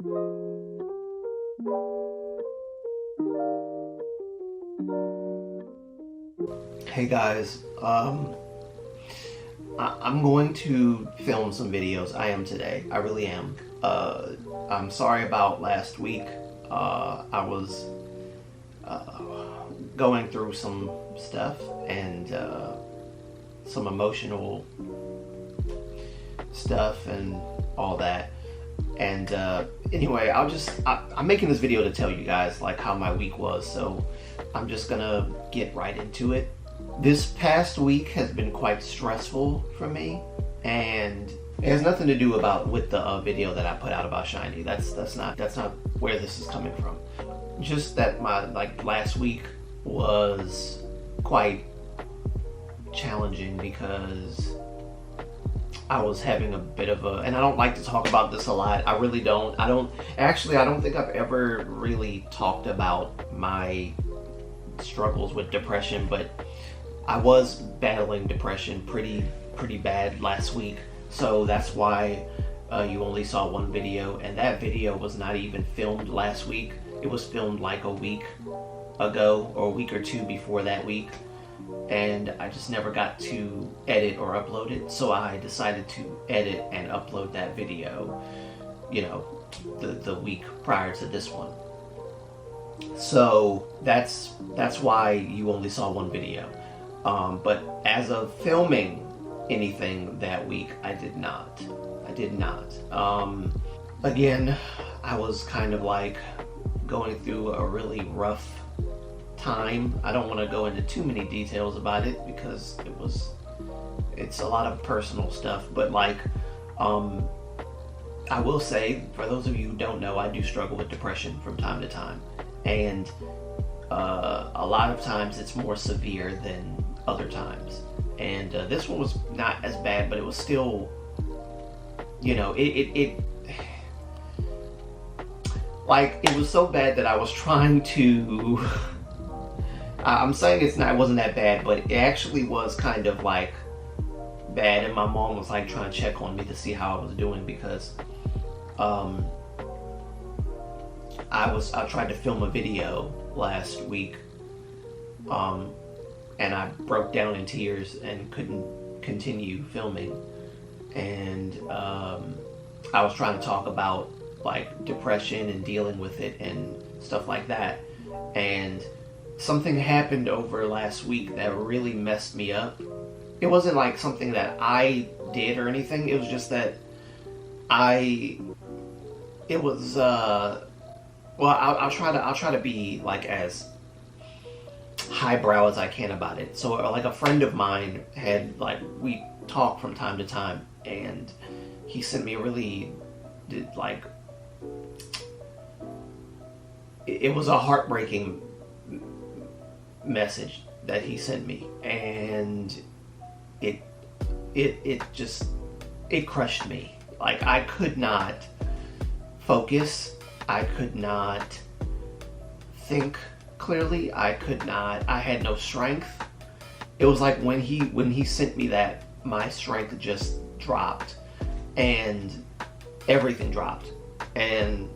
Hey guys, I'm going to film some videos. I am today. I really am. I'm sorry about last week. I was going through some stuff and some emotional stuff and all that. And anyway, I'm making this video to tell you guys like how my week was. So I'm just gonna get right into it. This past week has been quite stressful for me, and it has nothing to do with the video that I put out about Shiny. That's not where this is coming from. Just that my last week was quite challenging because I was having a bit of and I don't like to talk about this a lot. I really don't. I don't think I've ever really talked about my struggles with depression, but I was battling depression pretty bad last week, so that's why you only saw one video, and that video was not even filmed last week. It was filmed like a week ago, or a week or two before that week, and I just never got to edit or upload it, so I decided to edit and upload that video, you know, the week prior to this one. So that's why you only saw one video. But as of filming anything that week, I did not. Again, I was kind of like going through a really rough time. I don't want to go into too many details about it because it's a lot of personal stuff, but I will say, for those of you who don't know, I do struggle with depression from time to time, and a lot of times it's more severe than other times, and this one was not as bad, but it was still, you know, it was so bad that I was trying to I'm saying it wasn't that bad, but it actually was kind of like bad, and my mom was like trying to check on me to see how I was doing because I tried to film a video last week, and I broke down in tears and couldn't continue filming, and I was trying to talk about like depression and dealing with it and stuff like that, and something happened over last week that really messed me up. It wasn't like something that I did or anything, it was just that I'll try to be like as highbrow as I can about it. So like a friend of mine had, like, we talk from time to time, and he sent me a really it was a heartbreaking message that he sent me, and it crushed me. Like, I could not focus, I could not think clearly, I had no strength. It was like when he sent me that, my strength just dropped and everything dropped. And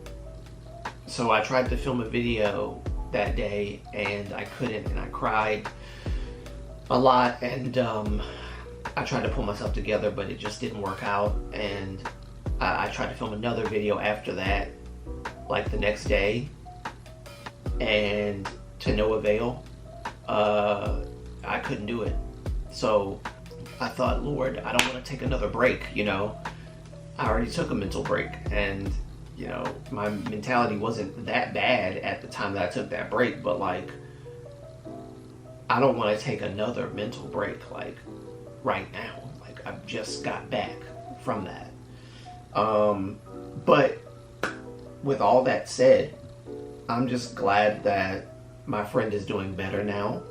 so I tried to film a video that day and I couldn't, and I cried a lot, and I tried to pull myself together, but it just didn't work out. And I tried to film another video after that, like the next day, and to no avail. I couldn't do it. So I thought, Lord, I don't want to take another break, you know. I already took a mental break, and you know, my mentality wasn't that bad at the time that I took that break, but like, I don't want to take another mental break like right now. Like, I've just got back from that. But with all that said, I'm just glad that my friend is doing better now.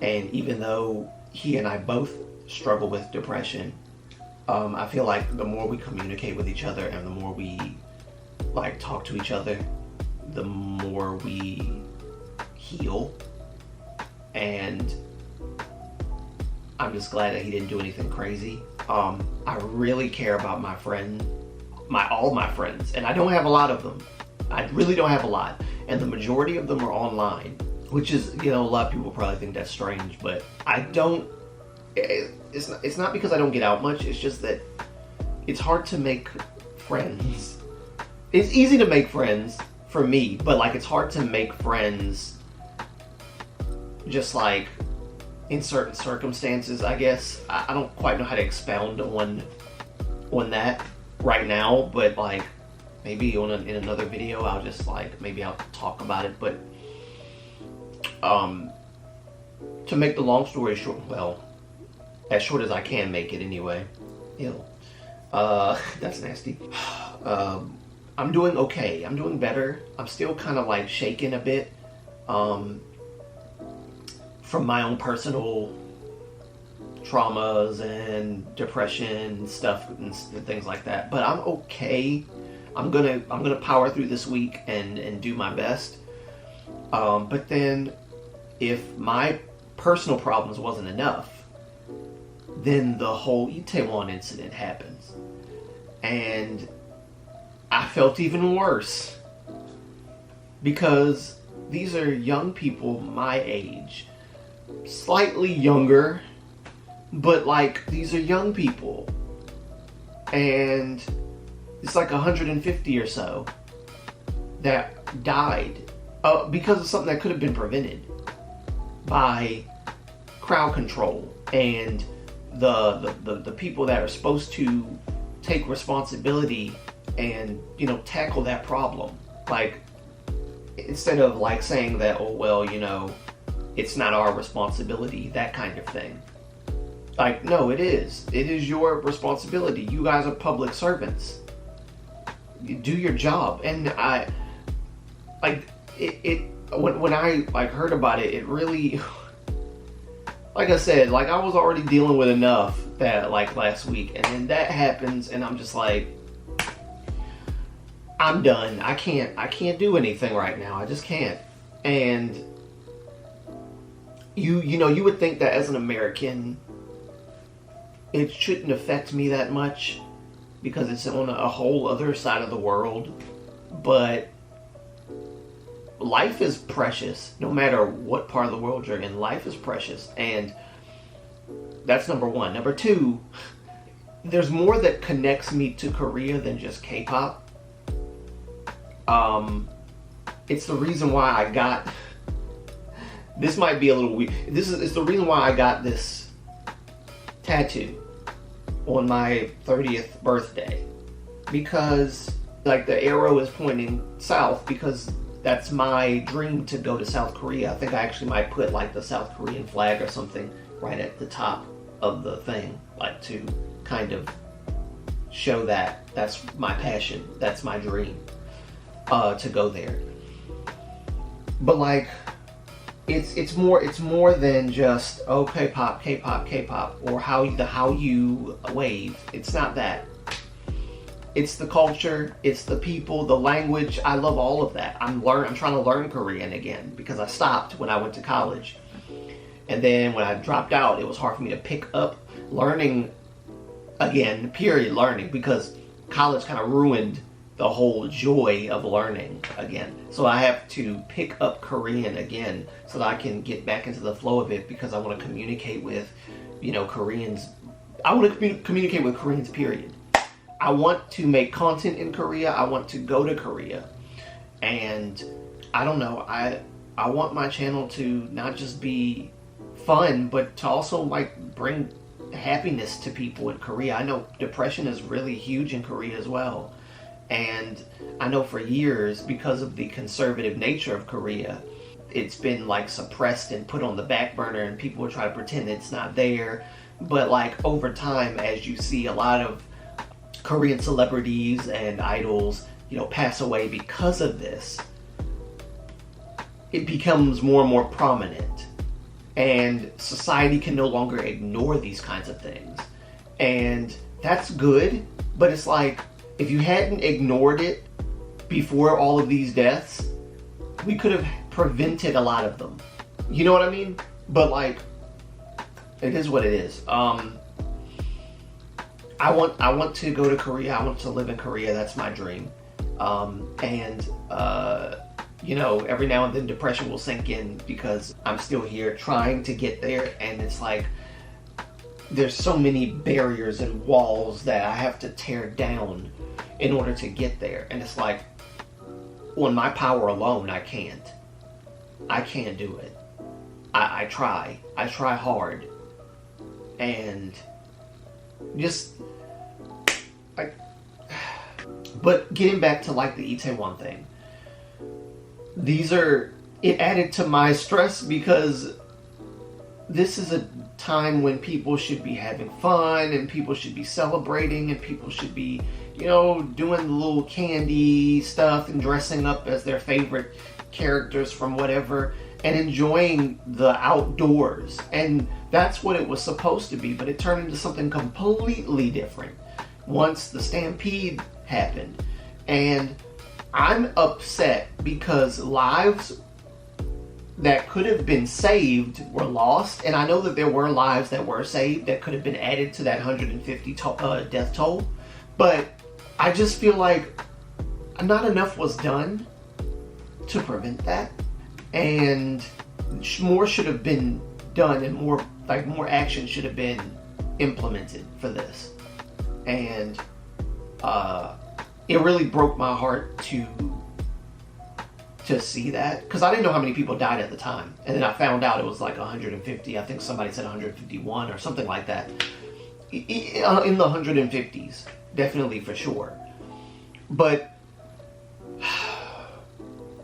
And even though he and I both struggle with depression, I feel like the more we communicate with each other and the more we like talk to each other, the more we heal. And I'm just glad that he didn't do anything crazy. I really care about my friend all my friends, and I don't have a lot of them. I really don't have a lot, and the majority of them are online, which is, you know, a lot of people probably think that's strange, but I don't. It's not because I don't get out much. It's just that it's hard to make friends. It's easy to make friends for me, but like it's hard to make friends just like in certain circumstances, I guess. I don't quite know how to expound on that right now, but like maybe in another video I'll just like, maybe I'll talk about it. But to make the long story short, well, as short as I can make it anyway. Ew. That's nasty. I'm doing okay. I'm doing better. I'm still kind of like shaken a bit from my own personal traumas and depression stuff and things like that. But I'm okay. I'm gonna power through this week and do my best. But then, if my personal problems wasn't enough, then the whole Itaewon incident happens, and I felt even worse because these are young people my age, slightly younger, but like these are young people, and it's like 150 or so that died because of something that could have been prevented by crowd control and the people that are supposed to take responsibility and, you know, tackle that problem. Like, instead of like saying that, oh well, you know, it's not our responsibility, that kind of thing. Like, no, it is your responsibility. You guys are public servants. You do your job. And I like it when I like heard about it, it really, like I said, like I was already dealing with enough that like last week, and then that happens, and I'm just like, I'm done. I can't do anything right now. I just can't. And you know, you would think that as an American, it shouldn't affect me that much because it's on a whole other side of the world. But life is precious, no matter what part of the world you're in. Life is precious, and that's number one. Number two, there's more that connects me to Korea than just K-pop. It's the reason why I got, this might be a little weird, it's the reason why I got this tattoo on my 30th birthday, because like the arrow is pointing south, because that's my dream, to go to South Korea. I think I actually might put like the South Korean flag or something right at the top of the thing, like to kind of show that that's my passion, that's my dream, to go there. But like, it's more than just, oh, K-pop, or how you wave. It's not that. It's the culture, it's the people, the language. I love all of that. I'm trying to learn Korean again because I stopped when I went to college. And then when I dropped out, it was hard for me to pick up learning again, period, learning, because college kind of ruined the whole joy of learning again. So I have to pick up Korean again so that I can get back into the flow of it, because I want to communicate with, you know, Koreans. I want to communicate with Koreans, period. I want to make content in Korea. I want to go to Korea. And I don't know, I want my channel to not just be fun, but to also like bring happiness to people in Korea. I know depression is really huge in Korea as well. And I know for years, because of the conservative nature of Korea, it's been like suppressed and put on the back burner, and people will try to pretend it's not there. But like over time, as you see a lot of Korean celebrities and idols, you know, pass away because of this, it becomes more and more prominent, and society can no longer ignore these kinds of things. And that's good, but it's like, if you hadn't ignored it before all of these deaths, we could have prevented a lot of them. You know what I mean? But like, it is what it is. I I want to go to Korea. I want to live in Korea. That's my dream. You know, every now and then depression will sink in because I'm still here trying to get there, and it's like there's so many barriers and walls that I have to tear down in order to get there. And it's like, on my power alone, I can't do it. I try hard, and just like, but getting back to like the Itaewon thing, it added to my stress because this is a time when people should be having fun and people should be celebrating and people should be, you know, doing the little candy stuff and dressing up as their favorite characters from whatever and enjoying the outdoors. And that's what it was supposed to be, but it turned into something completely different once the stampede happened. And I'm upset because lives that could have been saved were lost, and I know that there were lives that were saved that could have been added to that 150 death toll, but I just feel like not enough was done to prevent that, and more should have been done, and more action should have been implemented for this. And it really broke my heart to see that, because I didn't know how many people died at the time, and then I found out it was like 150. I think somebody said 151 or something like that, in the 150s, definitely, for sure. But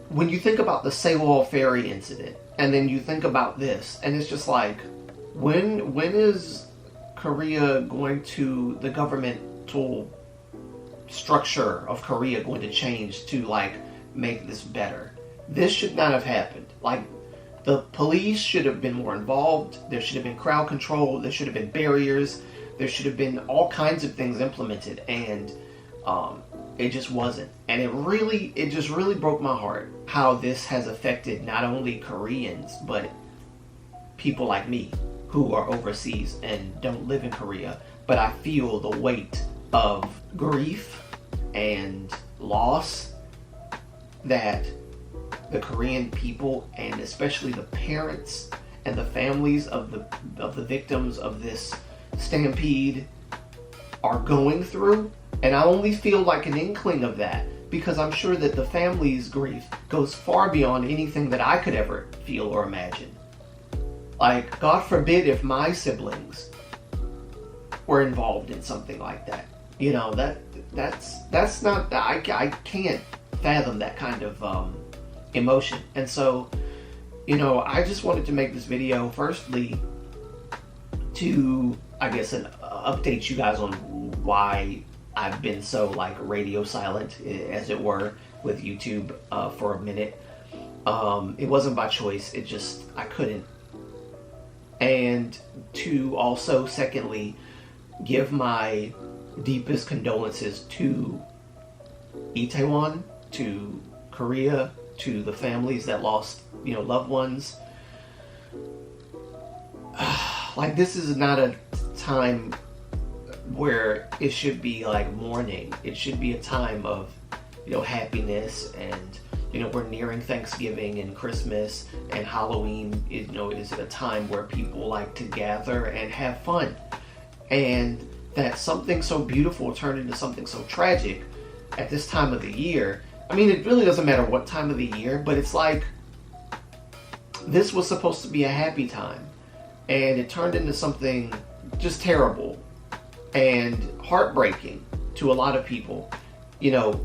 when you think about the Sewol ferry incident, and then you think about this, and it's just like, when is Korea going to, the governmental structure of Korea going to change to like make this better? This should not have happened. Like, the police should have been more involved. There should have been crowd control. There should have been barriers. There should have been all kinds of things implemented, and it just wasn't. And it just really broke my heart how this has affected not only Koreans, but people like me who are overseas and don't live in Korea. But I feel the weight of grief and loss that the Korean people, and especially the parents and the families of the victims of this stampede, are going through. And I only feel like an inkling of that because I'm sure that the family's grief goes far beyond anything that I could ever feel or imagine. Like, God forbid if my siblings were involved in something like that. You know, that's not, I can't fathom that kind of emotion. And so, you know, I just wanted to make this video firstly to, I guess, update you guys on why I've been so like radio silent, as it were, with YouTube for a minute. It wasn't by choice, it just, I couldn't. And to also, secondly, give my deepest condolences to Itaewon, to Korea, to the families that lost, you know, loved ones. Like, this is not a time where it should be like mourning. It should be a time of, you know, happiness. And, you know, we're nearing Thanksgiving and Christmas, and Halloween, you know, is a time where people like to gather and have fun. And that something so beautiful turned into something so tragic at this time of the year. I mean, it really doesn't matter what time of the year, but it's like, this was supposed to be a happy time, and it turned into something just terrible and heartbreaking to a lot of people, you know,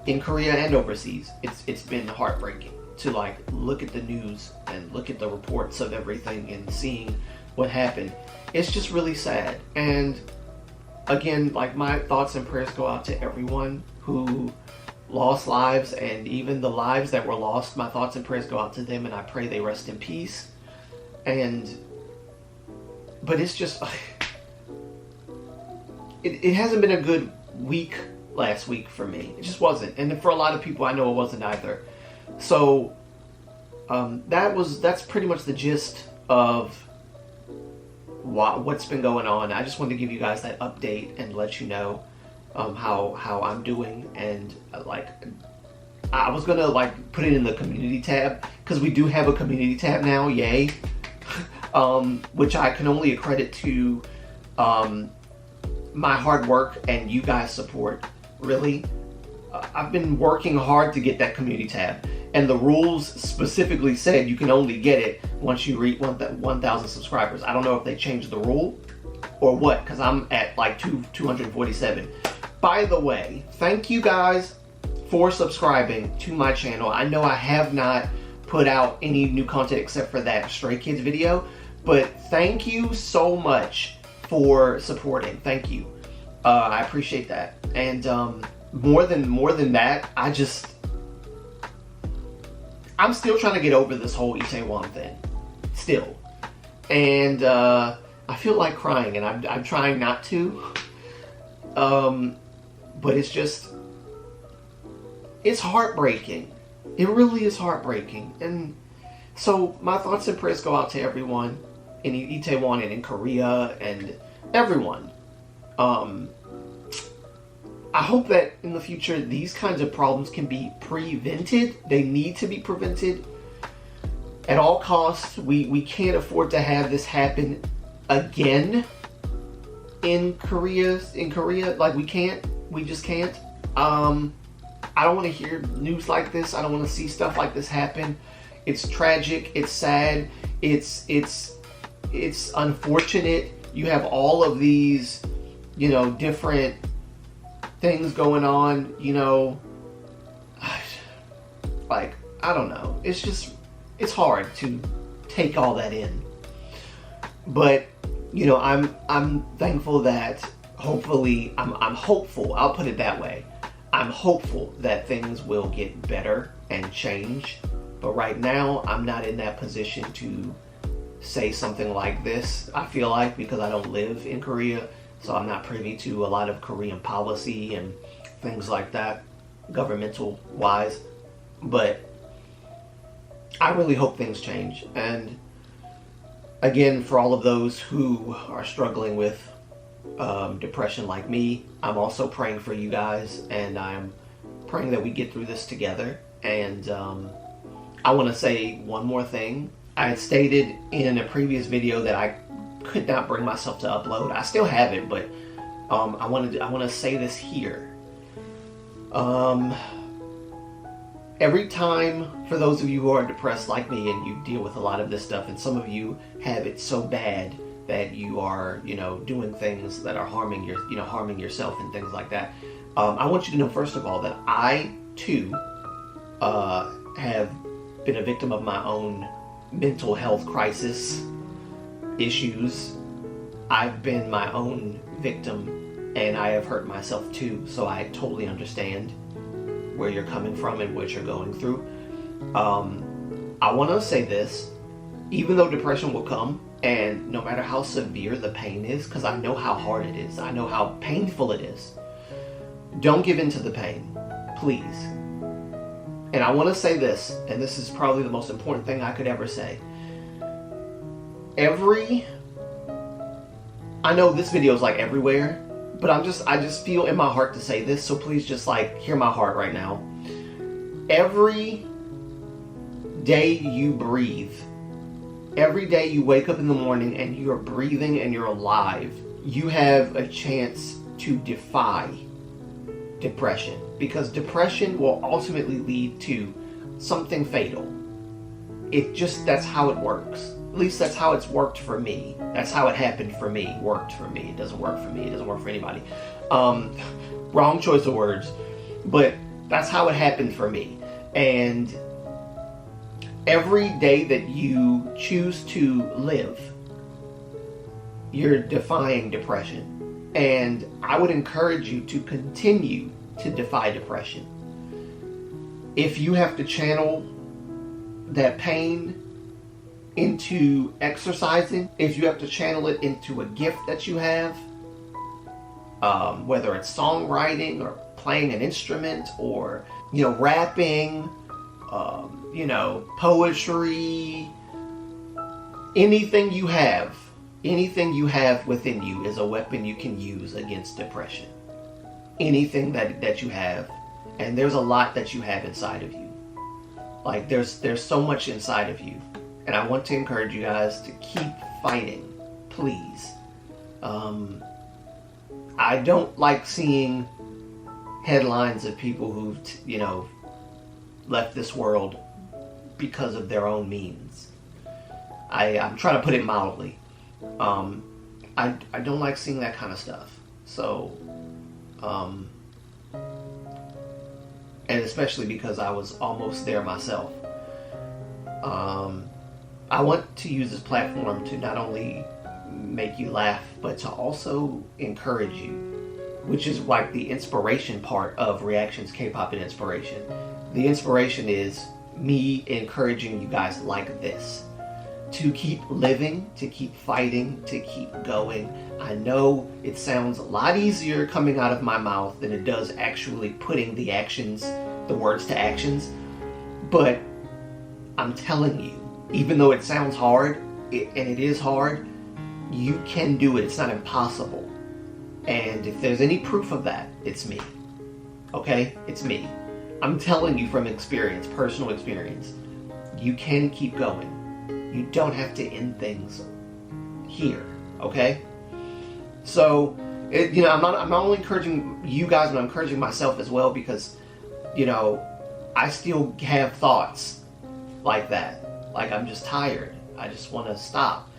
in Korea and overseas. It's been heartbreaking to like look at the news and look at the reports of everything and seeing what happened. It's just really sad. And again, like, my thoughts and prayers go out to everyone who lost lives, and even the lives that were lost, my thoughts and prayers go out to them, and I pray they rest in peace. But it's just like, it hasn't been a good week last week for me. It just wasn't. And for a lot of people, I know it wasn't either. So that's pretty much the gist of what's been going on. I just wanted to give you guys that update and let you know how I'm doing. And like, I was gonna like put it in the community tab, because we do have a community tab now, yay. Which I can only accredit to my hard work and you guys' support, really. I've been working hard to get that community tab, and the rules specifically said you can only get it once you reach 1,000 subscribers. I don't know if they changed the rule or what, because I'm at like 247. By the way, thank you guys for subscribing to my channel. I know I have not put out any new content except for that Stray Kids video, but thank you so much for supporting. Thank you. I appreciate that. And more than that, I'm still trying to get over this whole Itaewon thing. Still. And I feel like crying, and I'm trying not to. But it's heartbreaking. It really is heartbreaking. And so my thoughts and prayers go out to everyone in Itaewon and in Korea and everyone. I hope that in the future these kinds of problems can be prevented. They need to be prevented at all costs. We can't afford to have this happen again in Korea. Like, we just can't. I don't want to hear news like this. I don't want to see stuff like this happen. It's tragic. It's sad. It's unfortunate. You have all of these, different things going on, like, I don't know. It's hard to take all that in. But, I'm thankful that hopefully, I'm hopeful, I'll put it that way. I'm hopeful that things will get better and change. But right now, I'm not in that position to say something like this, I feel like, because I don't live in Korea. So I'm not privy to a lot of Korean policy and things like that, governmental wise. But I really hope things change. And again, for all of those who are struggling with depression like me, I'm also praying for you guys, and I'm praying that we get through this together. And I want to say one more thing. I had stated in a previous video that I could not bring myself to upload. I still have it, but I want to say this here. Every time, for those of you who are depressed like me and you deal with a lot of this stuff, and some of you have it so bad that you are, doing things that are harming yourself and things like that. I want you to know, first of all, that I too have been a victim of my own mental health crisis issues. I've been my own victim, and I have hurt myself too, so I totally understand where you're coming from and what you're going through. I want to say this, even though depression will come, and no matter how severe the pain is, because I know how hard it is, I know how painful it is, don't give in to the pain, please. And I want to say this, and this is probably the most important thing I could ever say. I know this video is like everywhere, but I just feel in my heart to say this, so please just like hear my heart right now. Every day you breathe, every day you wake up in the morning and you are breathing and you're alive, you have a chance to defy depression, because depression will ultimately lead to something fatal. That's how it works. At least that's how it's worked for me. That's how it happened for me. Worked for me. It doesn't work for me. It doesn't work for anybody. Wrong choice of words. But that's how it happened for me. And every day that you choose to live, you're defying depression. And I would encourage you to continue to defy depression. If you have to channel that pain into exercising, if you have to channel it into a gift that you have, whether it's songwriting or playing an instrument or, rapping, poetry, anything you have, Anything you have within you is a weapon you can use against depression. Anything that you have, and there's a lot that you have inside of you. Like there's so much inside of you, and I want to encourage you guys to keep fighting, please. I don't like seeing headlines of people who've left this world because of their own means. I'm trying to put it mildly. I don't like seeing that kind of stuff. So, and especially because I was almost there myself. I want to use this platform to not only make you laugh, but to also encourage you, which is like the inspiration part of Reactions K-Pop and Inspiration. The inspiration is me encouraging you guys like this to keep living, to keep fighting, to keep going. I know it sounds a lot easier coming out of my mouth than it does actually putting the words to actions, but I'm telling you, even though it sounds hard, and it is hard, you can do it. It's not impossible. And if there's any proof of that, it's me. Okay? It's me. I'm telling you from experience, personal experience, you can keep going. You don't have to end things here. Okay? So, I'm not only encouraging you guys, but I'm encouraging myself as well, because, I still have thoughts like that. Like, I'm just tired. I just want to stop.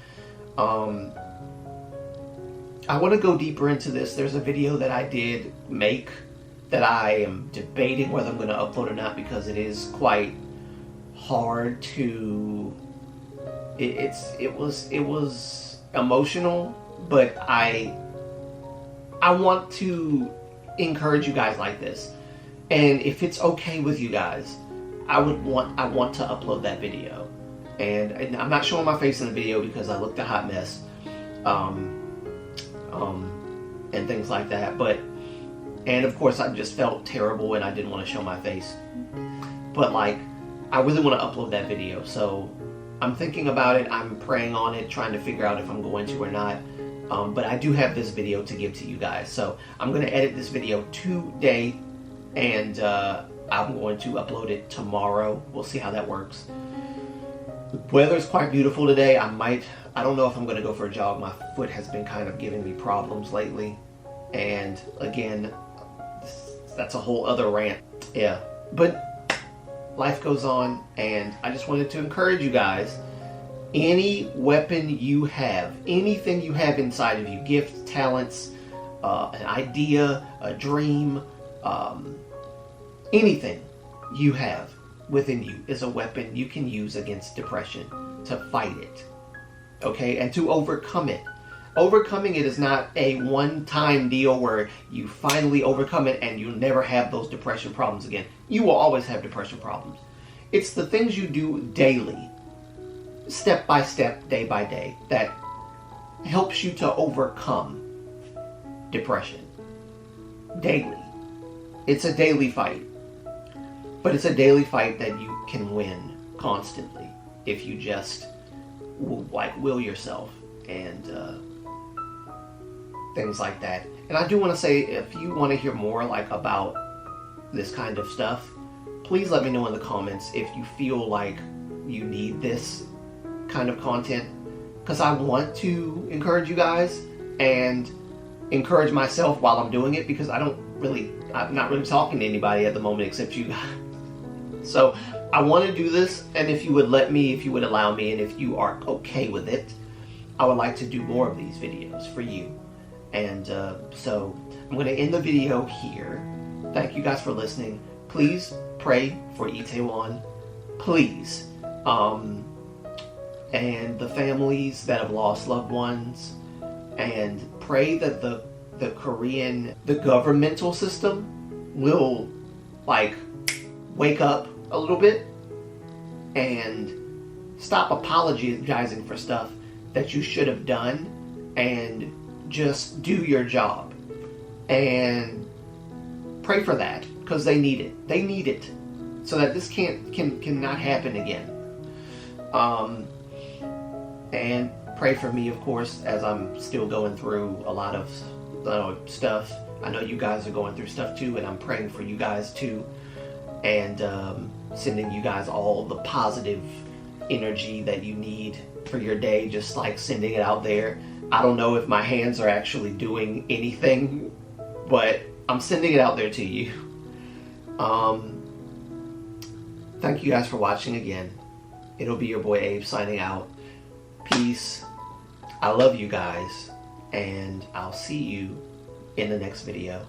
I want to go deeper into this. There's a video that I did make that I am debating whether I'm going to upload or not, because it is quite hard to... It was emotional, but I want to encourage you guys like this. And if it's okay with you guys, I want to upload that video. And I'm not showing my face in the video because I looked a hot mess. And things like that. And of course I just felt terrible and I didn't want to show my face. But like, I really want to upload that video. So I'm thinking about it. I'm praying on it, trying to figure out if I'm going to or not. But I do have this video to give to you guys. So I'm going to edit this video today, and I'm going to upload it tomorrow. We'll see how that works. The weather's quite beautiful today. I don't know if I'm going to go for a jog. My foot has been kind of giving me problems lately. And again, that's a whole other rant. Yeah. But life goes on, and I just wanted to encourage you guys. Any weapon you have, anything you have inside of you, gifts, talents, an idea, a dream, anything you have within you is a weapon you can use against depression to fight it. Okay? And to overcome it. Overcoming it is not a one-time deal where you finally overcome it and you'll never have those depression problems again. You will always have depression problems. It's the things you do daily, step by step, day by day, that helps you to overcome depression. Daily. It's a daily fight. But it's a daily fight that you can win constantly if you just will yourself and things like that. And I do want to say, if you want to hear more about this kind of stuff, please let me know in the comments if you feel like you need this kind of content, because I want to encourage you guys and encourage myself while I'm doing it, because I'm not really talking to anybody at the moment except you guys. So I want to do this, and if you would allow me, and if you are okay with it, I would like to do more of these videos for you. And so I'm going to end the video here. Thank you guys for listening. Please pray for Itaewon, please. And the families that have lost loved ones, and pray that the governmental system will wake up a little bit and stop apologizing for stuff that you should have done, and just do your job. And pray for that, because they need it. They need it so that this cannot happen again. And Pray for me, of course, as I'm still going through a lot of stuff. I know you guys are going through stuff too, and I'm praying for you guys too, and sending you guys all the positive energy that you need for your day, just like sending it out there. I don't know if my hands are actually doing anything, but I'm sending it out there to you. Thank you guys for watching again. It'll be your boy Abe signing out. Peace. I love you guys, and I'll see you in the next video.